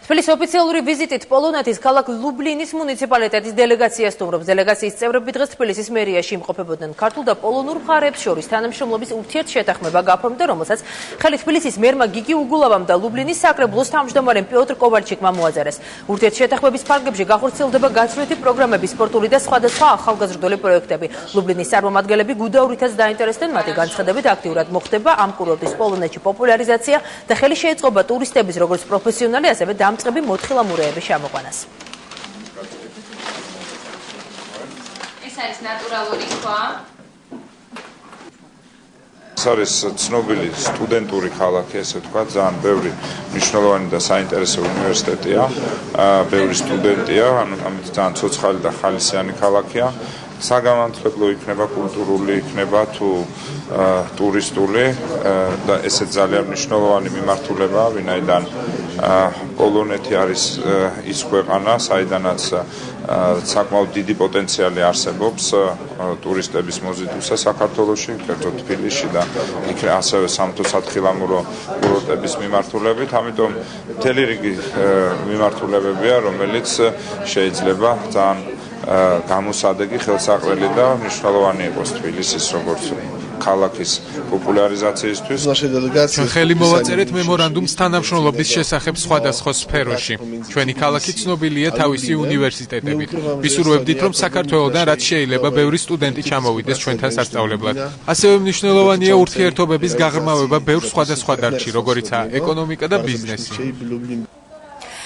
თბილისის ოფიციალური ვიზიტით პოლონეთის ქალაქ ლუბლინის მუნიციპალიტეტის დელეგაცია სტუმრობს. დელეგაციის წევრები დღეს თბილისის მერიაში იმყოფებოდნენ. ქართულ და პოლონურ მხარეებს შორის თანამშრომლობის ურთიერთშეთანხმება გაფორმდა, რომელსაც ხელი თბილისის მერმა გიგი უგულავამ და ლუბლინის საკრებულოს თავმჯდომარემ პიოტრ კოვალჩიკმა მოაწერეს. ურთიერთშეთანხმების ფარგლებში გახორციელდება გაცვლითი პროგრამები, სპორტული და სხვადასხვა ახალგაზრდული პროექტები. ლუბლინის წარმომადგენლები გუდაურითაც დაინტერესდნენ, მათი განცხადებით აქტიურად მოხდება ამ კურორტის პოლონეთში პოპულარიზაცია და ხელი შეეწყობა ტურისტების როგორც პროფესიონალი, ასევე დამწყები მოთხილამურეების ჩამოყვანას. ეს არის ნატურალური ქვა. ეს არის ცნობილი სტუდენტური ქალაქი, ესე ვთქვათ, ძალიან ბევრი მნიშვნელოვანი და საინტერესო უნივერსიტეტია, ბევრი სტუდენტია, ამით ძალიან ცოცხალი და ხალისიანი ქალაქია. საგანმანათლებლო იქნება, კულტურული იქნება თუ ტურისტული და ესეც ძალიან მნიშვნელოვანი მიმართულებაა, ვინაიდან პოლონეთი არის ის ქვეყანა, საიდანაც საკმაოდ დიდი პოტენციალი არსებობს ტურისტების მოზიდვისა საქართველოში, კერძოდ თბილისში და იქ ასევე სამთო-სათხილამურო კურორტების მიმართულებით, ამიტომ მთელი რიგი მიმართულებებია, რომელიც შეიძლება ძალიან გამოსადეგი, ხელსაყრელი და მნიშვნელოვანი იყოს თბილისის როგორც ქალაქის პოპულარიზაციისთვის. ჩვენ ხელი მოვაწერეთ მემორანდუმს თანამშრომლობის შესახებ სხვადასხვა სფეროში. ჩვენი ქალაქი ცნობილია თავისი უნივერსიტეტებით. ვისურვებდით, რომ საქართველოდან რაც შეიძლება ბევრი სტუდენტი ჩამოვიდეს ჩვენთან სასწავლებლად. ასევე მნიშვნელოვანია ურთიერთობების გაღრმავება ბევრ სხვადასხვა დარგში, როგორიცაა ეკონომიკა და ბიზნესი.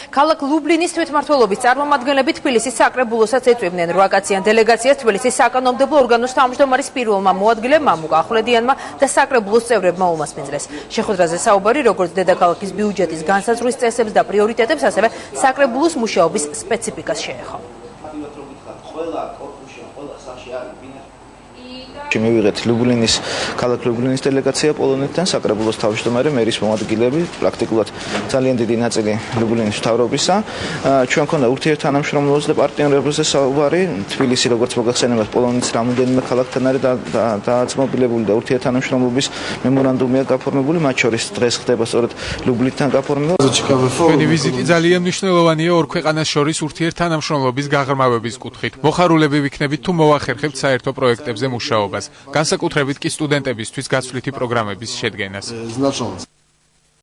ქალაქ ლუბლინის თვითმმართველობის წარმომადგენლები თბილისის საკრებულოსაც ეწვივნენ. 8 კაციან დელეგაციას თბილისის საკანონმდებლო ორგანოს თავმჯდომარის პირველმა მოადგილემ მამუკა ახვლედიანმა და საკრებულოს წევრებმა უმასპინძლეს. შეხვედრაზე საუბარი როგორც დედაქალაქის ბიუჯეტის განსაზღვრის წესებს და პრიორიტეტებს, ასევე საკრებულოს მუშაობის სპეციფიკას შეეხო. მივიღეთ ლუბლინის ქალაქ ლუბლინის დელეგაცია პოლონეთთან, საკრებულოს თავმჯდომარე, მერის მოადგილეები, პრაქტიკულად ძალიან დიდი ნაწილი ლუბლინის მთავრობისა. ჩვენ მქონდა ურთიერთთანამშრომლობაზე და პარტნიორობაზე საუბარი. თბილისი როგორც მოგახსენებათ, პოლონეთის რამოდენიმე ქალაქთან არის დაძმობილებული და ურთიერთთანამშრომლობის მემორანდუმია გაფორმებული, მათ შორის დღეს ხდება სწორედ ლუბლინთან გაფორმება. ჩვენი ვიზიტი ძალიან მნიშვნელოვანია ორ ქვეყანას შორის ურთიერთთანამშრომლობის გაღრმავების კუთხით. მოხარულები ვიქნებით თუ მოახერხებთ საერთო პროექტებზე მუშაობას. განსაკუთრებით კი სტუდენტებისთვის გაცვლითი პროგრამების შედგენას.